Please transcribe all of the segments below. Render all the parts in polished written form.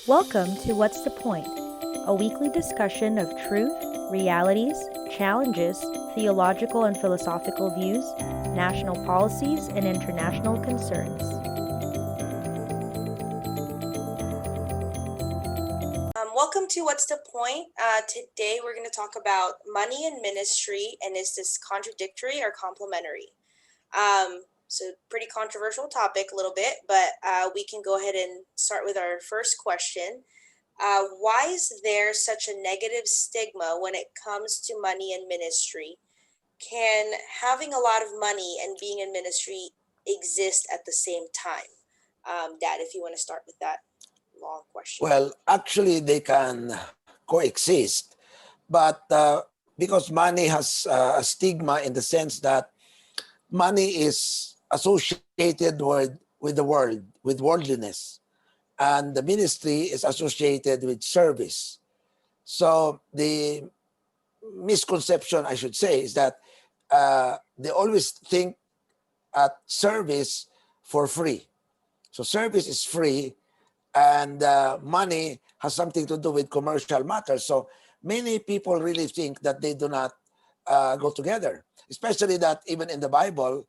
Welcome to What's the Point? A weekly discussion of truth, realities, challenges, theological and philosophical views, national policies, and international concerns. Welcome to What's the Point? Today we're going to talk about money and ministry, and is this contradictory or complementary? So pretty controversial topic a little bit, but we can go ahead and start with our first question. Why is there such a negative stigma when it comes to money and ministry? Can having a lot of money and being in ministry exist at the same time? Dad, if you want to start with that long question. Well, actually, they can coexist, but because money has a stigma in the sense that money is associated with the world, with worldliness, and the ministry is associated with service. So the misconception, I should say, is that they always think at service for free. So service is free, and money has something to do with commercial matters. So many people really think that they do not go together, especially that even in the Bible,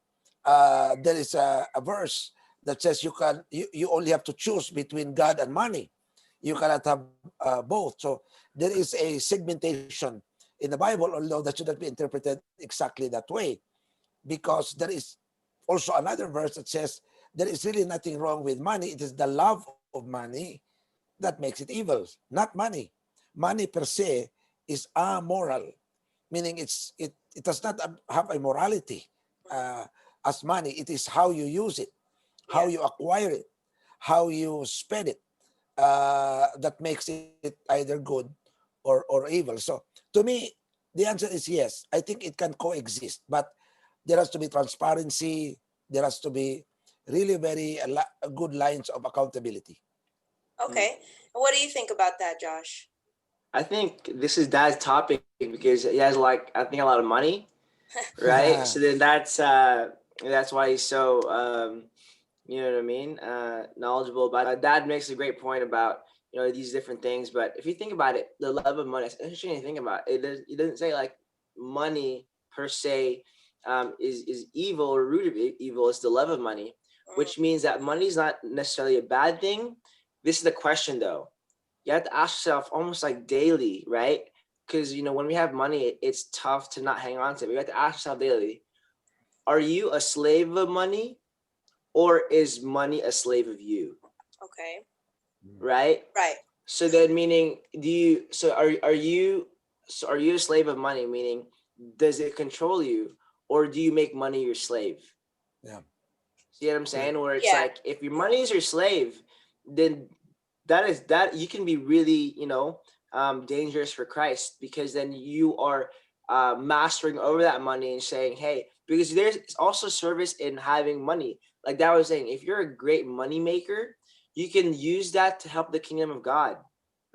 there is a verse that says you only have to choose between God and money. You cannot have both. So there is a segmentation in the Bible, although that should not be interpreted exactly that way, because there is also another verse that says there is really nothing wrong with money. It is the love of money that makes it evil, not money. Money per se is amoral, meaning it does not have a morality as money. It is how you use it, how you acquire it, how you spend it, that makes it either good or evil. So to me, the answer is yes. I think it can coexist, but there has to be transparency. There has to be really very good lines of accountability. Okay. And what do you think about that, Josh? I think this is Dad's topic because he has I think a lot of money, right? So then that's why he's so you know what I mean, knowledgeable about it. Dad makes a great point about these different things, but if you think about it, the love of money, it's interesting to think about it. It doesn't say like money per se is evil or root of evil. It's the love of money, which means that money is not necessarily a bad thing. This is the question though. You have to ask yourself almost like daily, right? Because when we have money, it's tough to not hang on to it. We have to ask yourself daily: are you a slave of money, or is money a slave of you? Okay. Right. Right. So then, meaning, are you a slave of money? Meaning, does it control you, or do you make money your slave? Yeah. See what I'm saying? Where it's like, if your money is your slave, then that you can be really dangerous for Christ, because then you are mastering over that money and saying, hey, because there's also service in having money. Like that was saying, if you're a great money maker, you can use that to help the kingdom of God,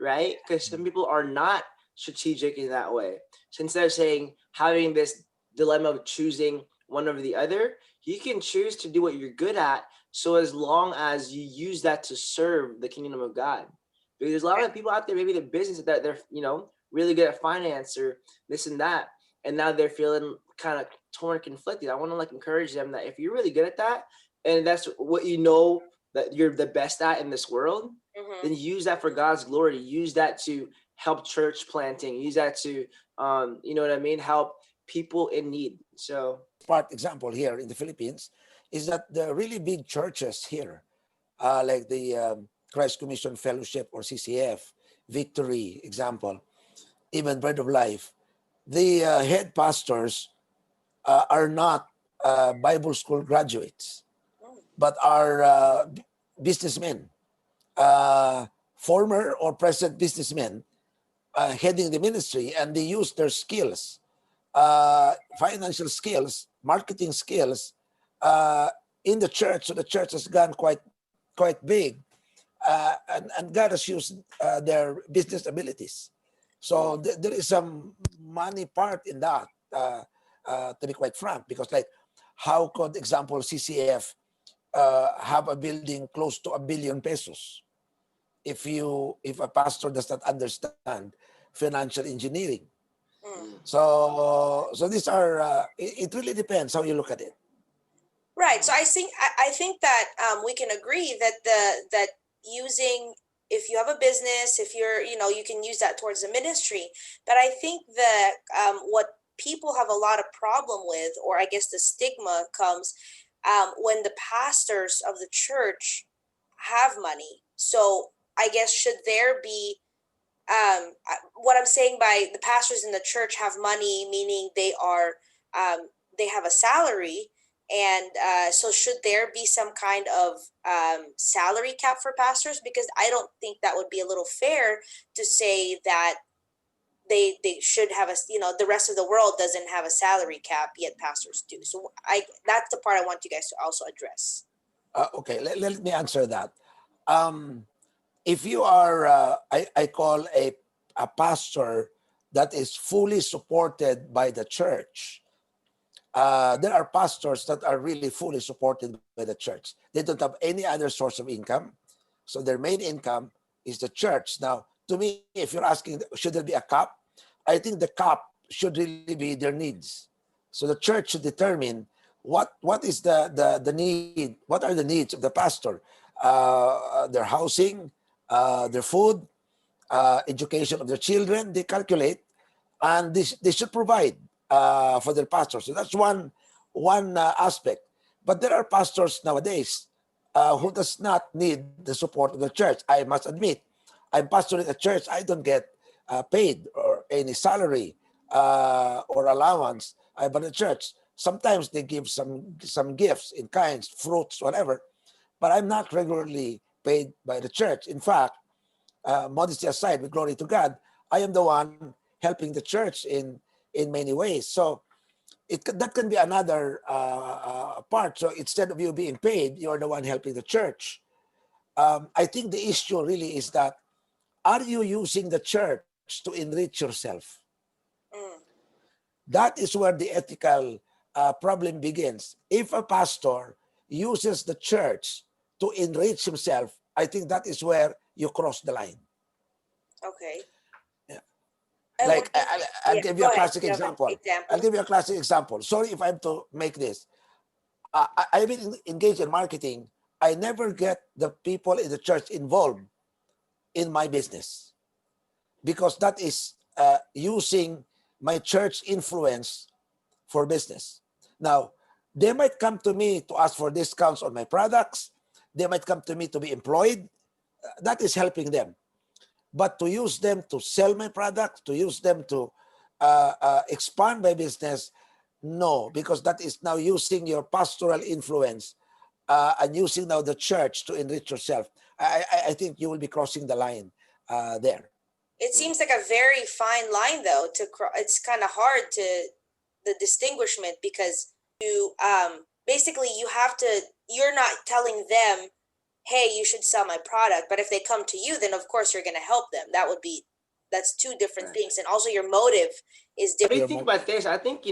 right? Because some people are not strategic in that way. So instead of saying having this dilemma of choosing one over the other, you can choose to do what you're good at. So as long as you use that to serve the kingdom of God, because there's a lot of people out there, maybe the business that they're really good at finance or this and that, and now they're feeling kind of torn, conflicted. I want to encourage them that if you're really good at that, and that's what that you're the best at in this world, then use that for God's glory. Use that to help church planting. Use that to help people in need. So part example here in the Philippines is that the really big churches here, like the Christ Commission Fellowship or CCF, Victory example, even Bread of Life, the head pastors are not Bible school graduates, but are businessmen, former or present businessmen heading the ministry, and they use their skills, financial skills, marketing skills in the church. So the church has gone quite big, and God has used their business abilities. So there is some money part in that, to be quite frank, because how could, example, CCF have a building close to 1 billion pesos? if a pastor does not understand financial engineering. Mm. So these are it really depends how you look at it. Right. So I think that we can agree that that using, if you have a business, if you're, you can use that towards the ministry. But I think that what people have a lot of problem with, or I guess the stigma comes when the pastors of the church have money. So I guess should there be what I'm saying by the pastors in the church have money, meaning they have a salary, and so should there be some kind of salary cap for pastors? Because I don't think that would be a little fair to say that they should have the rest of the world doesn't have a salary cap, yet pastors do. So that's the part I want you guys to also address. Okay, let me answer that. If you are, I call a pastor that is fully supported by the church. There are pastors that are really fully supported by the church. They don't have any other source of income. So their main income is the church. Now, to me, if you're asking, should there be a cap? I think the cap should really be their needs. So the church should determine what is the need, what are the needs of the pastor, their housing, their food, education of their children. They calculate, and they should provide for their pastors. So that's one aspect. But there are pastors nowadays who does not need the support of the church. I must admit, I'm pastoring a church. I don't get paid or any salary or allowance by the church. Sometimes they give some gifts in kinds, fruits, whatever. But I'm not regularly paid by the church. In fact, modesty aside, with glory to God, I am the one helping the church in many ways. So that can be another part. So instead of you being paid, you're the one helping the church. I think the issue really is that, are you using the church to enrich yourself? Mm. That is where the ethical problem begins. If a pastor uses the church to enrich himself, I think that is where you cross the line. Okay. Yeah. And what Like do you I'll yeah, give you go a ahead. classic You have an example. I'll example? give you a classic example. Sorry if I have to make this. I've been engaged in marketing. I never get the people in the church involved in my business because that is using my church influence for business. Now, they might come to me to ask for discounts on my products. They might come to me to be employed. That is helping them. But to use them to sell my products, to use them to expand my business, no, because that is now using your pastoral influence and using now the church to enrich yourself. I think you will be crossing the line there. It seems like a very fine line, though. It's kind of hard to the distinguishment, because you basically you have to. You're not telling them, "Hey, you should sell my product," but if they come to you, then of course you're going to help them. That's two different Right. things, and also your motive is What do you different. think about this? I think,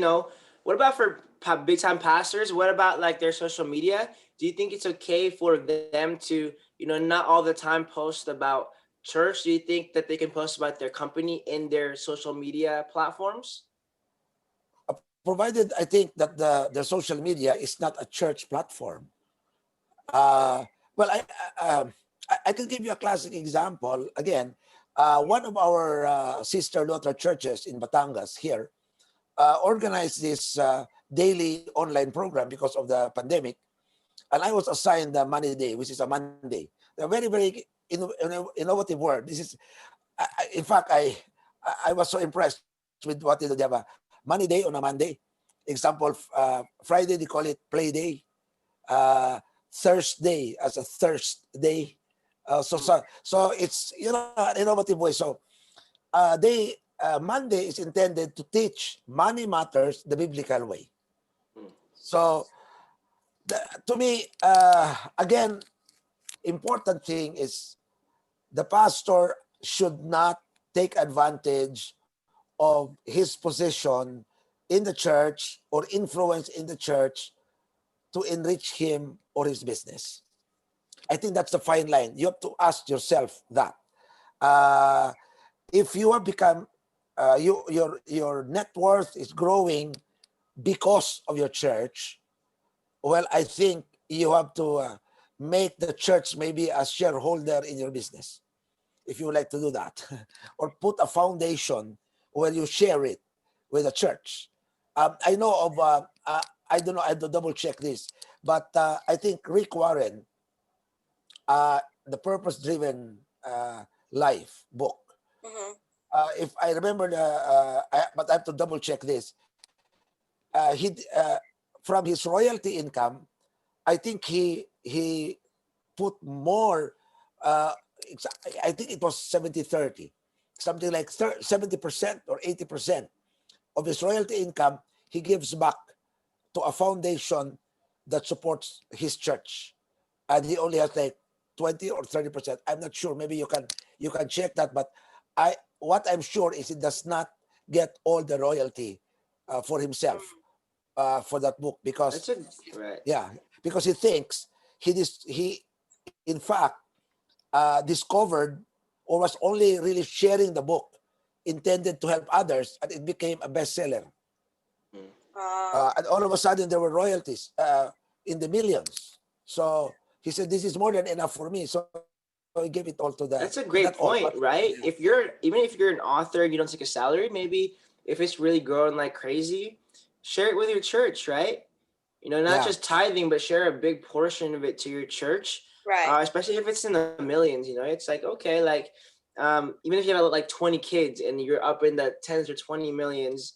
what about for big time pastors? What about like their social media? Do you think it's okay for them to, not all the time post about church? Do you think that they can post about their company in their social media platforms? Provided I think that the social media is not a church platform. Uh, well, I can give you a classic example. Again, one of our sister Lutheran churches in Batangas here organized this daily online program because of the pandemic. And I was assigned the Money Day, which is a Monday. A very, very innovative word. This is, in fact, I was so impressed with what they do. They have a Money Day on a Monday. Example, Friday, they call it Play Day. Thursday as a thirst day. So it's an innovative way. So they Monday is intended to teach money matters the biblical way. So to me, again, important thing is the pastor should not take advantage of his position in the church or influence in the church to enrich him or his business. I think that's the fine line. You have to ask yourself that. Uh, if you have become, your net worth is growing because of your church, well, I think you have to make the church maybe a shareholder in your business, if you would like to do that, or put a foundation where you share it with the church. I know of, I don't know, I have to double check this, but I think Rick Warren, the Purpose Driven Life book, Mm-hmm. if I remember, but I have to double check this. He From his royalty income, I think he put more. Uh, I think it was 70-30, something like 70% or 80% of his royalty income he gives back to a foundation that supports his church, and he only has like 20 or 30%. I'm not sure. Maybe you can check that, but what I'm sure is he does not get all the royalty for himself for that book, because right. yeah, because he thinks he in fact discovered, or was only really sharing the book intended to help others, and it became a bestseller. And all of a sudden there were royalties in the millions. So he said, "This is more than enough for me." So he gave it all to the. That's a Not great all, but point, right? If you're an author and you don't take a salary, maybe if it's really growing like crazy, share it with your church, right? Not yeah, just tithing, but share a big portion of it to your church. Right. Especially if it's in the millions. It's like, okay, like even if you have like 20 kids and you're up in the tens or 20 millions,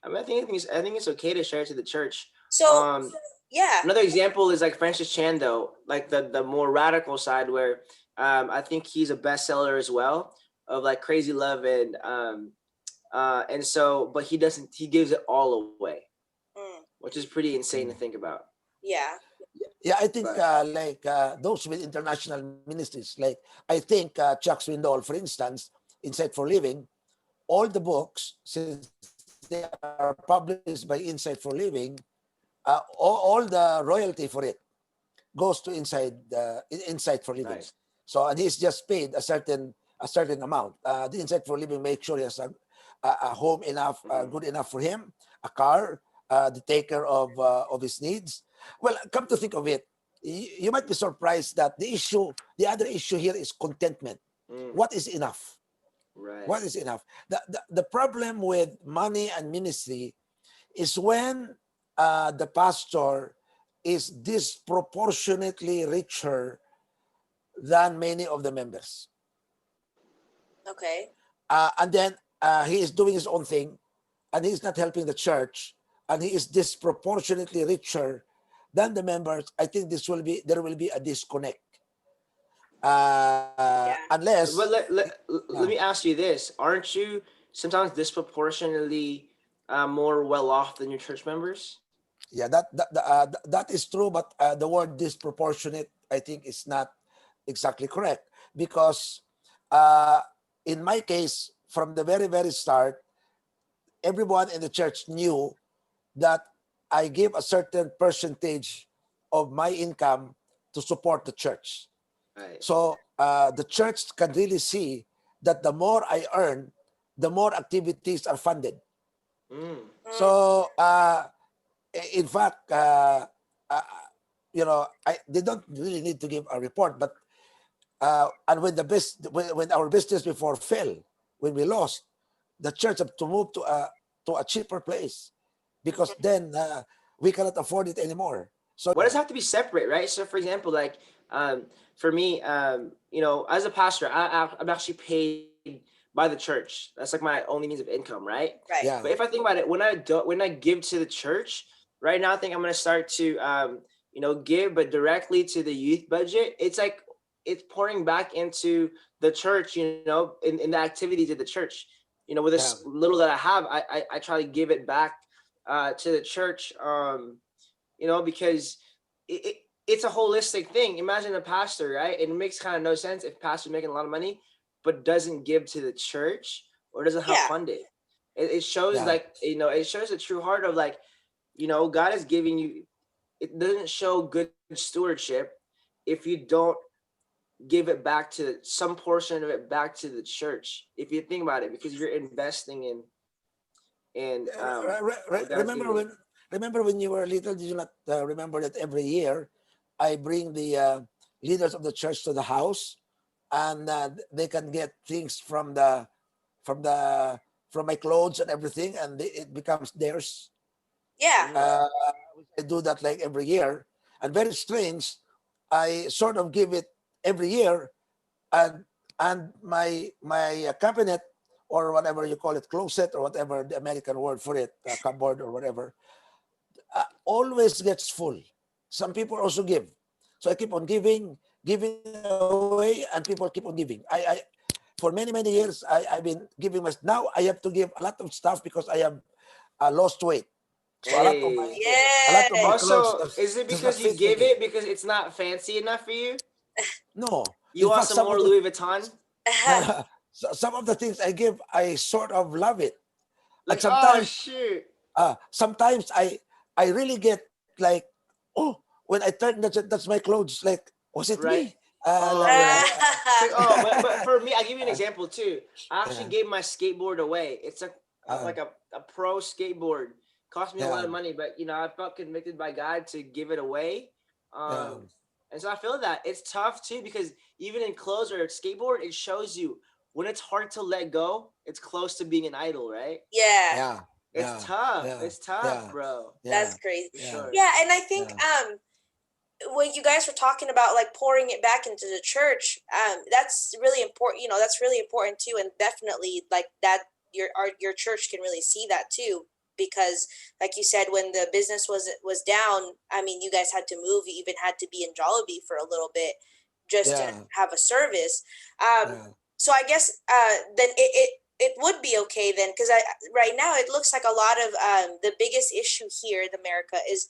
I mean, I think it's okay to share it to the church. So, yeah. Another example is like Francis Chan, though, like the more radical side, where I think he's a bestseller as well, of like Crazy Love, and so, but he gives it all away, which is pretty insane to think about. Yeah. yeah. I think But like those with international ministries, like I think Chuck Swindoll, for instance, Insight for Living, all the books, since they are published by Insight for Living, all the royalty for it goes to Insight for Living. nice. So, and he's just paid a certain amount. The Insight for Living make sure he has a home enough, good enough for him, a car, to take care of his needs. Well, come to think of it, you might be surprised that the other issue here is contentment. What is enough? Right. What is enough? The problem with money and ministry is when the pastor is disproportionately richer than many of the members. Okay. And then he is doing his own thing, and he's not helping the church, and he is disproportionately richer than the members. I think there will be a disconnect. Unless But let me ask you this: aren't you sometimes disproportionately more well off than your church members? yeah, that is true, but the word disproportionate, I think, is not exactly correct, because uh, in my case, from the very very start, everyone in the church knew that I give a certain percentage of my income to support the church. Right. So the church can really see that the more I earn, the more activities are funded. So in fact, uh, they don't really need to give a report, but and when our business before fell, when we lost, the church had to move to a cheaper place, because then we cannot afford it anymore. So Why does it have to be separate, right? So, for example, like for me, as a pastor, I'm actually paid by the church. That's like my only means of income, right? Right. yeah, But if I think about it, when I give to the church, right now, I think I'm gonna start to give, but directly to the youth budget. It's like it's pouring back into the church, in the activities of the church. With yeah, this little that I have, I try to give it back to the church. Because it's a holistic thing. Imagine a pastor, right? It makes kind of no sense if pastor's making a lot of money, but doesn't give to the church or doesn't help Yeah. fund it. It shows yeah, it shows the true heart of like, God is giving you. It doesn't show good stewardship if you don't give it back to some portion of it back to the church, if you think about it, because you're investing in what God's Remember giving you. when you were little? Did you not remember that every year I bring the leaders of the church to the house, and they can get things from the from my clothes and everything, and it becomes theirs. Yeah. Uh, I do that like every year, and very strange. I sort of give it every year, and my cabinet, or whatever you call it, closet, or whatever the American word for it, cupboard or whatever, always gets full. Some people also give, so I keep on giving away, and people keep on giving. I for many years I've been giving my. Now I have to give a lot of stuff because I have lost weight. So Hey. a lot of my Yes. clothes Also, is it does not because you fit give me. it because it's not fancy enough for you? No, You in want fact, some more Louis Vuitton? some of the things I give, I sort of love it, and Like, oh sometimes shoot. sometimes I really get like, oh, when I turn, that's my clothes. Like, was it Right. me? Oh, right. It's like, oh, but for me, I'll give you an uh, example too. I actually yeah, gave my skateboard away. It's uh, like a pro skateboard. Cost me a lot yeah, of money, but I felt convicted by God to give it away. yeah, And so I feel that it's tough too, because even in clothes or skateboard, it shows you when it's hard to let go, it's close to being an idol, right? Yeah. yeah, It's yeah, tough. yeah, It's tough, yeah, bro. That's yeah, crazy. For yeah, sure. Yeah, and I think yeah, when you guys were talking about like pouring it back into the church, that's really important. That's really important too, and definitely like that your church can really see that too, because like you said, when the business was down, I mean, you guys had to move. You even had to be in Jollibee for a little bit just to yeah, have a service. Um, yeah, so I guess then it would be okay then, because I right now it looks like a lot of the biggest issue here in America is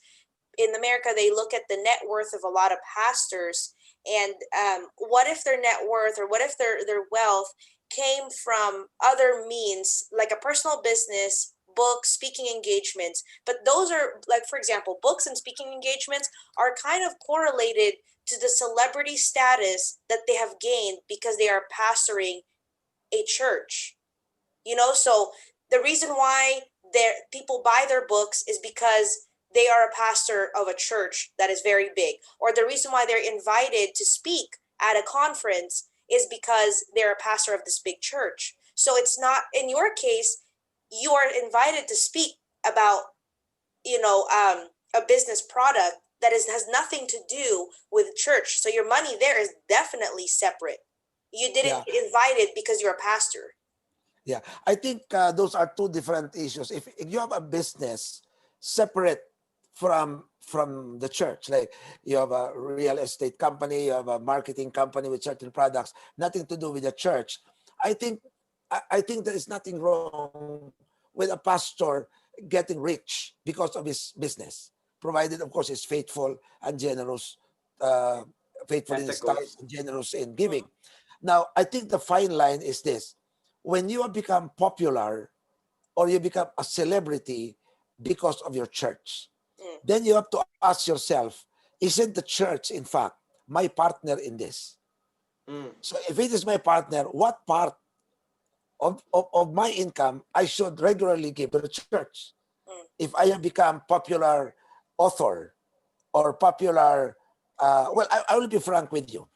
in America, they look at the net worth of a lot of pastors, and what if their net worth, or what if their wealth came from other means, like a personal business, books, speaking engagements. But those are, like, for example, books and speaking engagements are kind of correlated to the celebrity status that they have gained because they are pastoring a church. So the reason why people buy their books is because they are a pastor of a church that is very big, or the reason why they're invited to speak at a conference is because they're a pastor of this big church. So it's not, in your case, you are invited to speak about a business product that has nothing to do with church, so your money there is definitely separate. You didn't yeah. get invited because you're a pastor. Yeah, I think those are two different issues. If you have a business separate from the church, like you have a real estate company, you have a marketing company with certain products, nothing to do with the church. I think I think there is nothing wrong with a pastor getting rich because of his business, provided, of course, he's faithful and generous, uh, faithful in his Ethical. tithes and generous in giving. Now, I think the fine line is this: when you have become popular or you become a celebrity because of your church, Mm. then you have to ask yourself, isn't the church, in fact, my partner in this? Mm. So if it is my partner, what part of my income I should regularly give to the church? Mm. If I have become popular author or popular, well, I will be frank with you.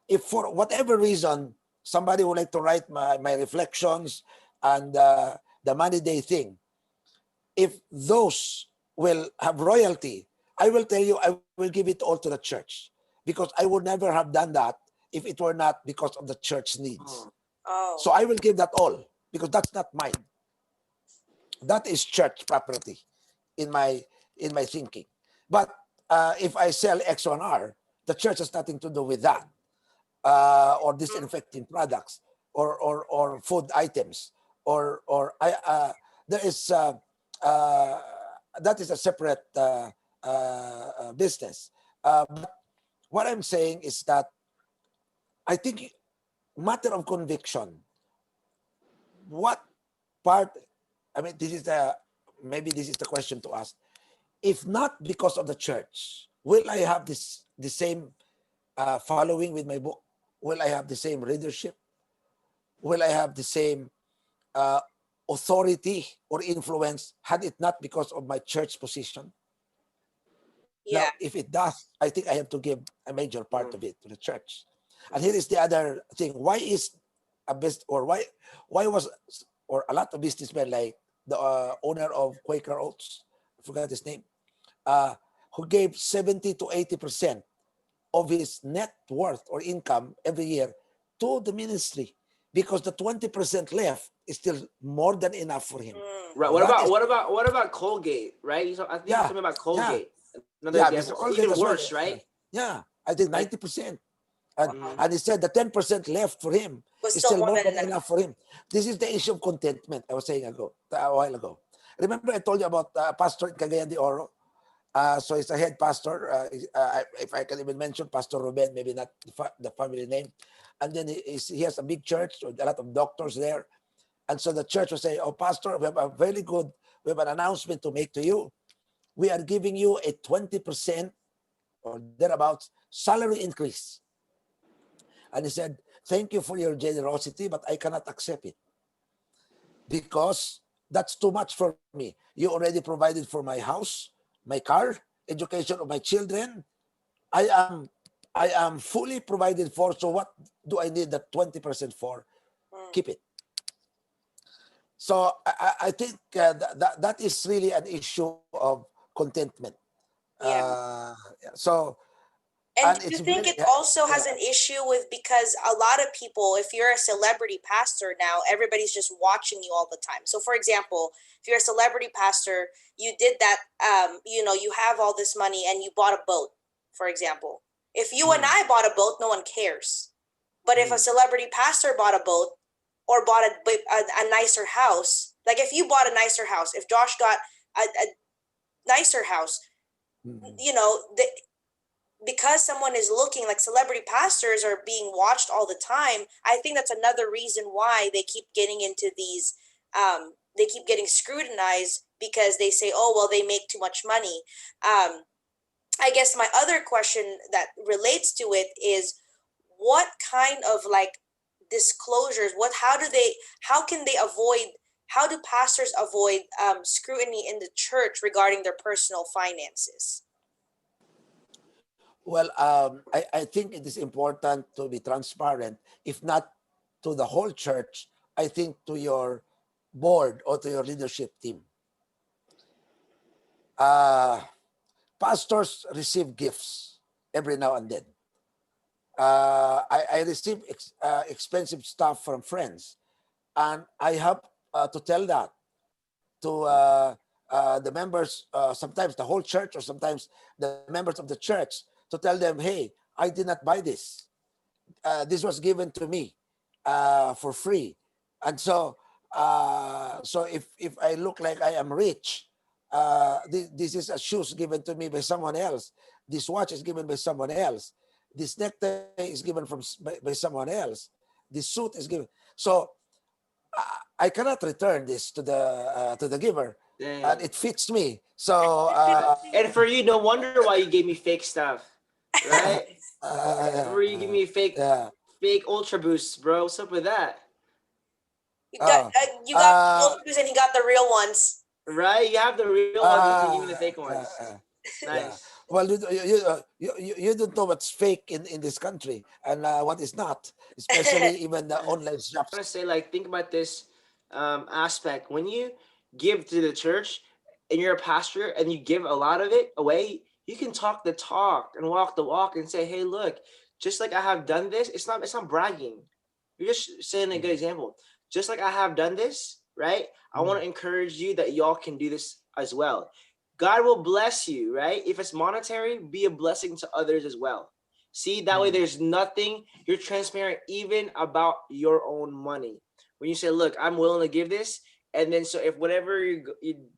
If for whatever reason somebody would like to write my reflections and the money day thing, if those will have royalty, I will tell you, I will give it all to the church, because I would never have done that if it were not because of the church needs. Oh. So Oh. I will give that all, because that's not mine. That is church property in my thinking. But if I sell X1R, the church has nothing to do with that, or Mm. disinfecting products, or food items, or I there is uh, that is a separate business. But what I'm saying is that I think matter of conviction. What part? I mean, this is the maybe this is the question to ask. If not because of the church, will I have the same following with my book? Will I have the same leadership? Will I have the same uh, authority or influence had it not because of my church position? Yeah. Now, if it does, I think I have to give a major part of it to the church. And here is the other thing: why is a best, or why was, or a lot of businessmen like the owner of Quaker Oats, I forgot his name, who gave 70 to 80% of his net worth or income every year to the ministry, because the 20% left is still more than enough for him. Right. What about Colgate? Right. I think Yeah, something about yeah, Colgate. Another yeah, Mr. example. Colgate Even as well. worse, right? Yeah, I think Like 90%. And he said the 10% left for him Was is still still more more than than enough. enough for him. This is the issue of contentment I was saying a while ago. Remember I told you about Pastor in Cagayan de Oro? So he's a head pastor. If I can even mention Pastor Ruben, maybe not the family name. And then he has a big church with a lot of doctors there. And so the church will say, "Oh, Pastor, we have an announcement to make to you. We are giving you a 20% or thereabouts salary increase." And he said, "Thank you for your generosity, but I cannot accept it because that's too much for me. You already provided for my house, my car, education of my children. I am I am fully provided for. So what do I need that 20% for? Keep it." So I think that is really an issue of contentment. Yeah. So, And and do it's you think very it also has yeah. an issue with, because a lot of people, if you're a celebrity pastor now, everybody's just watching you all the time. So for example, if you're a celebrity pastor, you did that, you have all this money and you bought a boat, for example. If you and I bought a boat, no one cares. But if a celebrity pastor bought a boat or bought a nicer house, like if you bought a nicer house, if Josh got a nicer house, you know, because someone is looking, like celebrity pastors are being watched all the time. I think that's another reason why they keep getting into these, they keep getting scrutinized, because they say, oh well, they make too much money. I guess my other question that relates to it is, what kind of like disclosures, how can they avoid, how do pastors avoid scrutiny in the church regarding their personal finances? Well, I think it is important to be transparent, if not to the whole church, I think to your board or to your leadership team. Pastors receive gifts every now and then. I receive expensive stuff from friends, and I have to tell that to the members, sometimes the whole church, or sometimes the members of the church, to tell them, "Hey, I did not buy this. This was given to me for free." And so, so if I look like I am rich, this is a shoes given to me by someone else. This watch is given by someone else. This necktie is given by someone else. This suit is given. So I cannot return this to the giver, and dang. it fits me. So And for you, no wonder why you gave me fake stuff, right? Where you give me yeah. fake Ultra Boosts, bro. What's up with that? Oh, You got the shoes and he got the real ones. Right? You have the real ones and you give me the fake yeah, ones. yeah. Nice. Well, you don't know what's fake in this country, and what is not, especially even the online I want shops. to say, like, think about this aspect. When you give to the church and you're a pastor and you give a lot of it away, you can talk the talk and walk the walk and say, hey, look, just like I have done this, it's not bragging. You're just saying a good example. Just like I have done this, right? I want to encourage you that y'all can do this as well. God will bless you, right? If it's monetary, be a blessing to others as well. See, that way there's nothing, you're transparent even about your own money. When you say, look, I'm willing to give this, and then so if whatever you're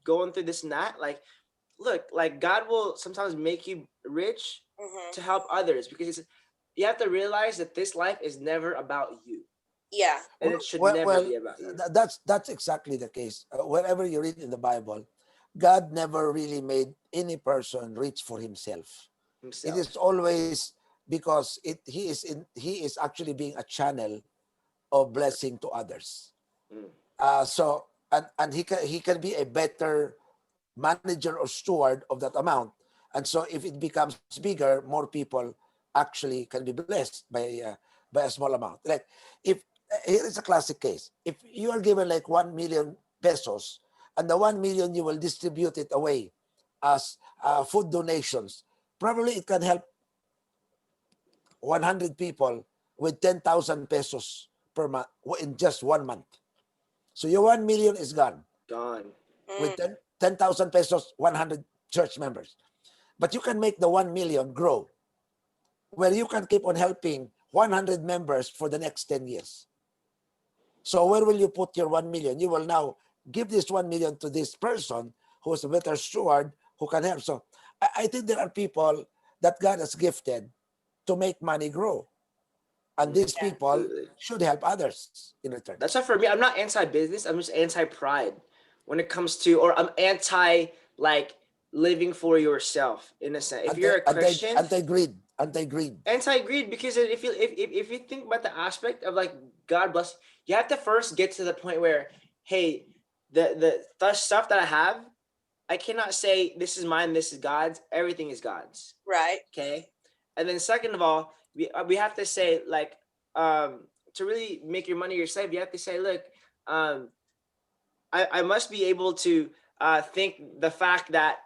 going through this and that, like, look, like God will sometimes make you rich to help others, because you have to realize that this life is never about you, Yeah. and it should never be about you. That's exactly the case. Wherever you read in the Bible, God never really made any person rich for himself. It Himself. is always because he is actually being a channel of blessing to others. Mm. So and he can be a better manager or steward of that amount. And so if it becomes bigger, more people actually can be blessed by a small amount. Like if here is a classic case. If you are given like 1 million pesos, and the 1 million you will distribute it away as food donations, probably it can help 100 people with 10,000 pesos per month in just 1 month. So your 1 million is gone. Gone. With 10,000 pesos, 100 church members. But you can make the 1 million grow, where you can keep on helping 100 members for the next 10 years. So where will you put your 1 million? You will now give this 1 million to this person who is a better steward who can help. So I think there are people that God has gifted to make money grow. And these people Absolutely. should help others in return. That's why for me, I'm not anti-business. I'm just anti-pride when it comes to, or I'm anti like living for yourself in a sense. If you're a Christian, Anti-greed. anti-greed, because if you think about the aspect of like God bless, you have to first get to the point where, hey, the stuff that I have, I cannot say this is mine, this is God's. Everything is God's. Right. Okay. And then second of all, we have to say like to really make your money your slave, you have to say, look, I must be able to think the fact that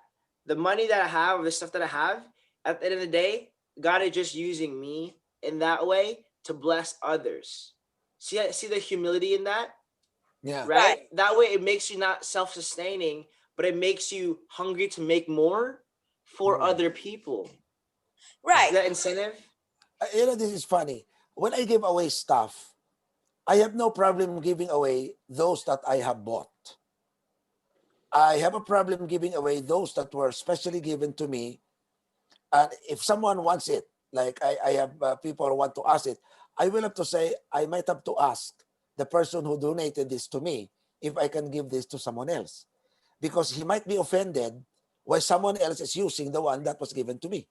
the money that I have, the stuff that I have, at the end of the day, God is just using me in that way to bless others. See the humility in that? Yeah. Right? That way it makes you not self-sustaining, but it makes you hungry to make more for other people. Right. Is that incentive? This is funny. When I give away stuff, I have no problem giving away those that I have bought. I have a problem giving away those that were specially given to me. And if someone wants it, like I have people who want to ask it, I will have to say, I might have to ask the person who donated this to me if I can give this to someone else. Because he might be offended why someone else is using the one that was given to me.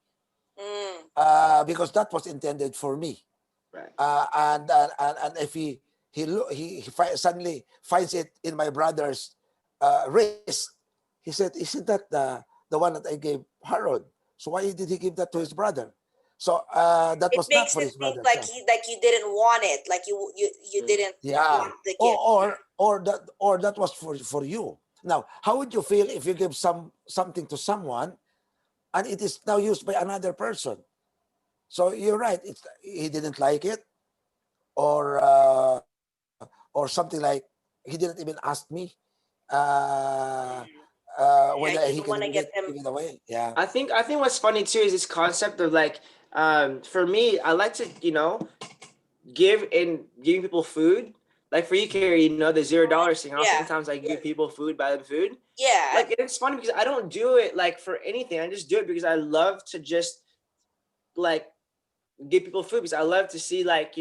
Because that was intended for me. Right. And if suddenly finds it in my brother's wrist, he said, "Isn't that the one that I gave Harold? So why did he give that to his brother?" So that It was not makes for him his think brother. like you didn't want it, like you didn't Yeah. want the gift. Or that was for you. Now, how would you feel if you give something to someone and it is now used by another person? So you're right. He didn't like it, or something like he didn't even ask me uh, Yeah, whether you he don't can want to get them. give it away. Yeah. I think what's funny too is this concept of like for me, I like to, give and giving people food. Like for you, Carrie, the $0 thing. Yeah. Sometimes I give people food, buy them food. Yeah. Like it's funny because I don't do it like for anything. I just do it because I love to just like give people food because I love to see like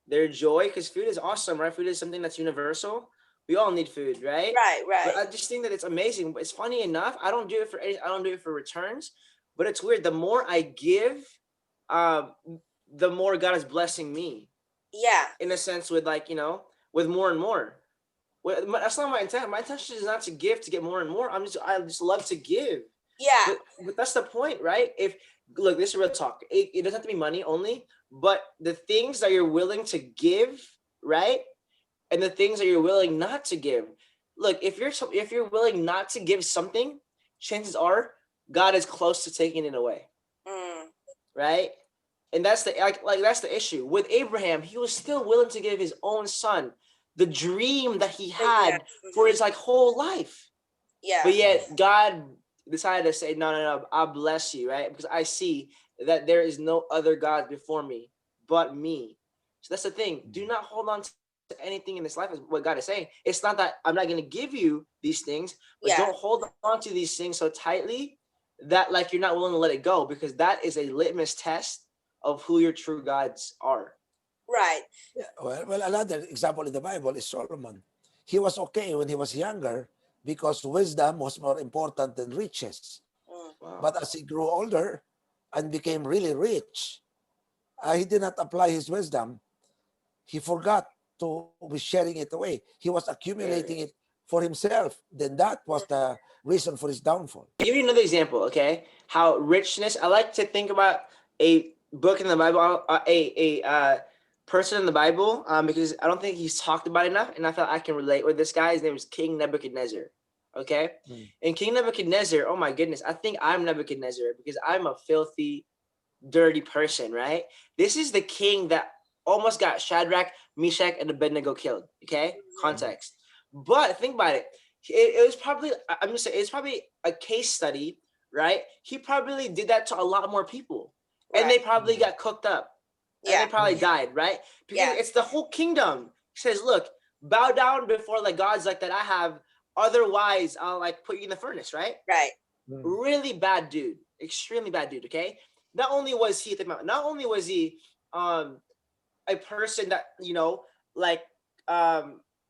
their joy, because food is awesome, right? Food is something that's universal. We all need food, right? Right. But I just think that it's amazing. It's funny enough. I don't do it for I don't do it for returns, but it's weird. The more I give, um, the more God is blessing me. Yeah. In a sense, with like with more and more. Well, that's not my intent. My intention is not to give to get more and more. I just love to give. Yeah. But that's the point, right? If look, this is real talk. It doesn't have to be money only, but the things that you're willing to give, right? And the things that you're willing not to give. Look, if you're willing not to give something, chances are God is close to taking it away. Right? And that's that's the issue. With Abraham, he was still willing to give his own son, the dream that he had for his whole life. Yeah. But yet God decided to say, no, I'll bless you, right? Because I see that there is no other God before me but me. So that's the thing. Do not hold on to anything in this life, is what God is saying. It's not that I'm not going to give you these things, but don't hold on to these things so tightly that you're not willing to let it go, because that is a litmus test of who your true gods are. Right. Yeah. Well, another example in the Bible is Solomon. He was okay when he was younger because wisdom was more important than riches. Wow. But as he grew older and became really rich, he did not apply his wisdom. He forgot to be sharing it away. He was accumulating it for himself. Then that was the reason for his downfall. I'll give you another example, okay? How richness. I like to think about a book in the Bible, a person in the Bible, because I don't think he's talked about enough, and I felt I can relate with this guy. His name is King Nebuchadnezzar. Okay, and King Nebuchadnezzar. Oh my goodness, I think I'm Nebuchadnezzar because I'm a filthy, dirty person, right? This is the king that almost got Shadrach, Meshach, and Abednego killed. Okay, context. But think about it. It was probably, I'm gonna say, it's probably a case study, right? He probably did that to a lot more people, and they probably got cooked up, and they probably died, right? Because it's the whole kingdom. He says, "Look, bow down before like gods like that I have, otherwise I'll like put you in the furnace," right? Right. Really bad dude, extremely bad dude. Okay, not only was he a person that like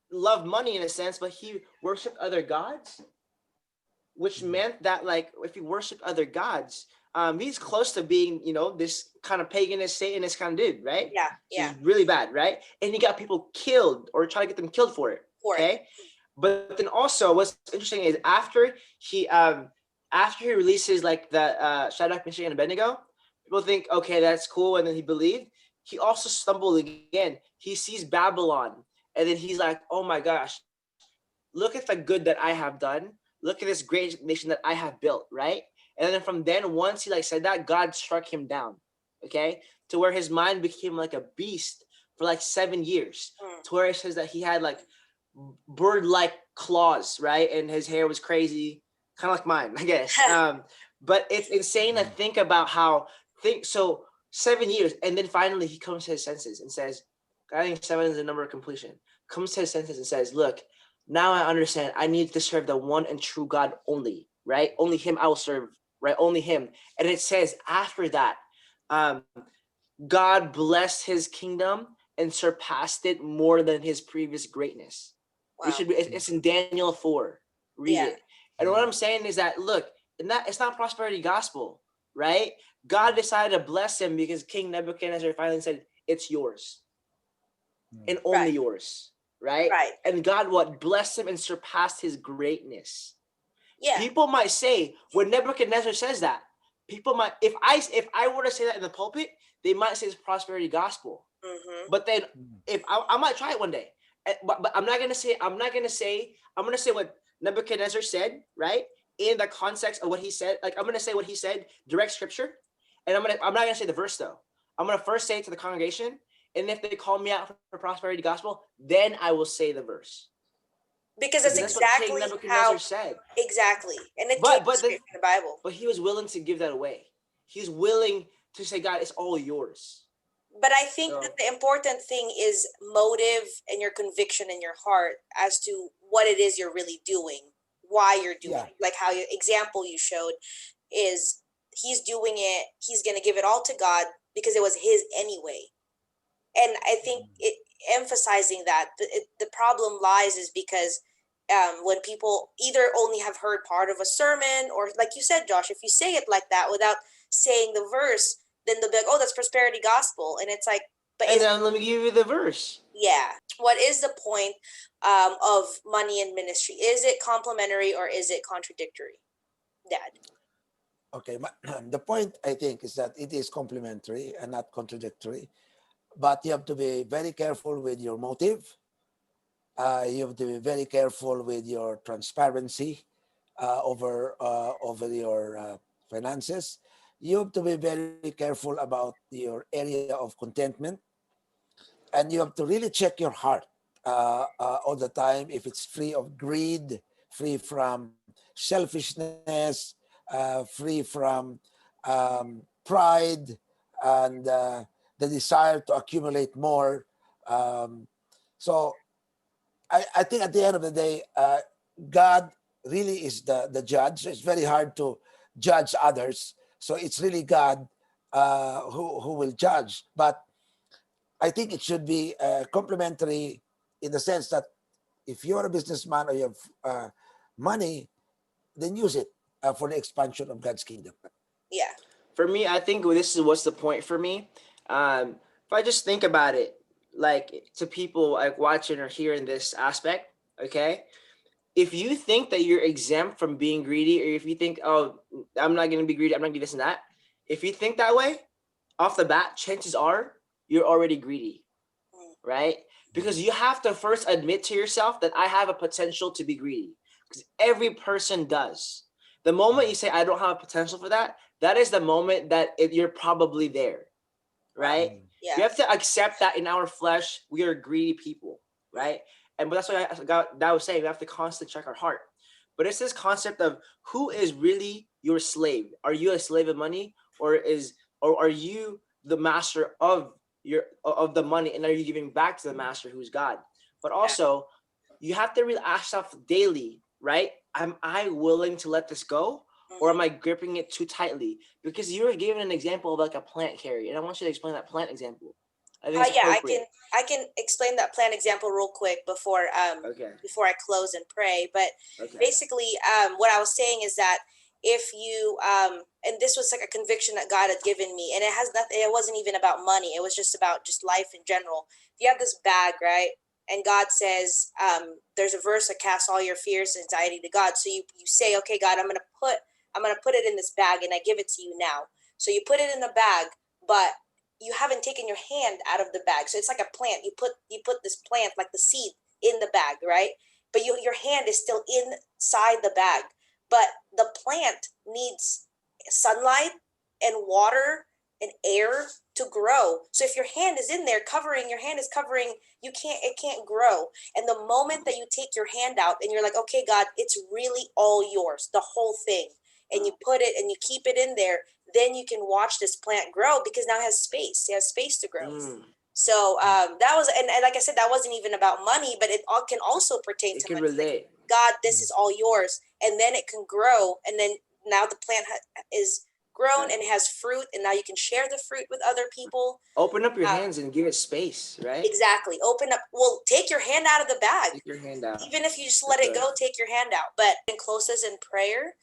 loved money in a sense, but he worshipped other gods, which meant that like if he worshipped other gods, he's close to being this kind of paganist, Satanist kind of dude, right? Yeah, so he's really bad, right? And he got people killed or try to get them killed for it. But then also what's interesting is after he releases like the Shadrach, Meshach, and Abednego, people think, okay, that's cool, and then he believed. He also stumbled again. He sees Babylon, and then he's like, oh my gosh, look at the good that I have done. Look at this great nation that I have built, right? And then from then, once he like said that, God struck him down, okay? To where his mind became like a beast for like 7 years. To where it says that he had like bird-like claws, right? And his hair was crazy, kind of like mine, I guess. But it's insane to think about how so 7 years, and then finally he comes to his senses and says, I think 7 is the number of completion. Comes to his senses and says, look, now I understand. I need to serve the one and true God only, right? Only him I will serve, right? Only him. And it says after that, God blessed his kingdom and surpassed it more than his previous greatness. Wow. It's in Daniel 4. Read it. And what I'm saying is that, look, it's not prosperity gospel, right? God decided to bless him because King Nebuchadnezzar finally said, it's yours. And only yours, right? And God blessed him and surpassed his greatness. People might say, when Nebuchadnezzar says that, people might, if I were to say that in the pulpit, they might say it's prosperity gospel. But then if I might try it one day, but I'm going to say what Nebuchadnezzar said, right? In the context of what he said. Like I'm going to say what he said, direct scripture. And I'm not going to say the verse though. I'm going to first say it to the congregation. And if they call me out for prosperity gospel, then I will say the verse. Because that's exactly what Nebuchadnezzar said. Exactly. And it came straight from the Bible. But he was willing to give that away. He's willing to say, God, it's all yours. But I think that the important thing is motive and your conviction in your heart as to what it is you're really doing, why you're doing it. Like how your example you showed is he's doing it, he's going to give it all to God because it was his anyway. And I think emphasizing that the problem lies is because when people either only have heard part of a sermon or like you said, Josh, if you say it like that without saying the verse, then they'll be like, oh, that's prosperity gospel. And it's like, but and then let me give you the verse. Yeah. What is the point of money in ministry? Is it complementary or is it contradictory, Dad? Okay. The point, I think, is that it is complementary and not contradictory. But you have to be very careful with your motive. You have to be very careful with your transparency over your finances. You have to be very careful about your area of contentment. And you have to really check your heart all the time if it's free of greed, free from selfishness, free from pride, and the desire to accumulate more. So I think at the end of the day, God really is the judge. It's very hard to judge others. So it's really God who will judge. But I think it should be complementary in the sense that if you're a businessman or you have money, then use it for the expansion of God's kingdom. Yeah. For me, I think this is what's the point for me. If I just think about it, like to people like watching or hearing this aspect, okay, if you think that you're exempt from being greedy, or if you think, oh, I'm not going to be greedy, I'm not going to do this and that, if you think that way off the bat, chances are you're already greedy, right? Because you have to first admit to yourself that I have a potential to be greedy, because every person does. The moment you say, I don't have a potential for that, that is the moment that you're probably there, right? Yeah. We have to accept that in our flesh, we are greedy people, right? But that's why I was saying we have to constantly check our heart. But it's this concept of who is really your slave. Are you a slave of money, or are you the master of the money, and are you giving back to the master who's God? But also, you have to really ask yourself daily, right? Am I willing to let this go? Or am I gripping it too tightly? Because you were given an example of like a plant, Carrie, and I want you to explain that plant example. I think it's Yeah, appropriate. I can explain that plant example real quick before Okay. before I close and pray. But Okay. basically, what I was saying is that if you and this was like a conviction that God had given me, and it has nothing. It wasn't even about money. It was just about just life in general. If you have this bag, right? And God says, there's a verse that casts all your fears and anxiety to God. So you say, okay, God, I'm gonna put it in this bag, and I give it to you now. So you put it in the bag, but you haven't taken your hand out of the bag. So it's like a plant. You put this plant, like the seed, in the bag, right? But your hand is still inside the bag. But the plant needs sunlight and water and air to grow. So if your hand is in there covering, your hand is covering, it can't grow. And the moment that you take your hand out and you're like, okay, God, it's really all yours, the whole thing. And you put it and you keep it in there, then you can watch this plant grow, because now it has space. It has space to grow. So that was, and like I said, that wasn't even about money, but it all can also pertain to can money. relate. God, this is all yours, and then it can grow, and then now the plant is grown and has fruit, and now you can share the fruit with other people. Open up your hands and give it space, right? Exactly. Open up. Well, take your hand out of the bag. Take your hand out. Even if you just let it go, take your hand out. But close us in prayer.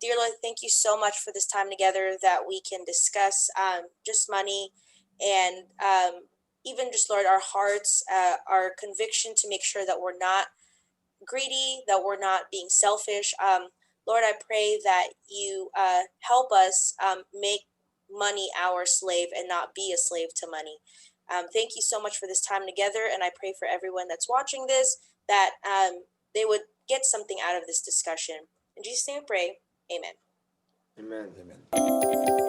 Dear Lord, thank you so much for this time together that we can discuss just money, and even just, Lord, our hearts, our conviction to make sure that we're not greedy, that we're not being selfish. Lord, I pray that you help us make money our slave and not be a slave to money. Thank you so much for this time together, and I pray for everyone that's watching this that they would get something out of this discussion. In Jesus' name we pray. Amen. Amen. Amen.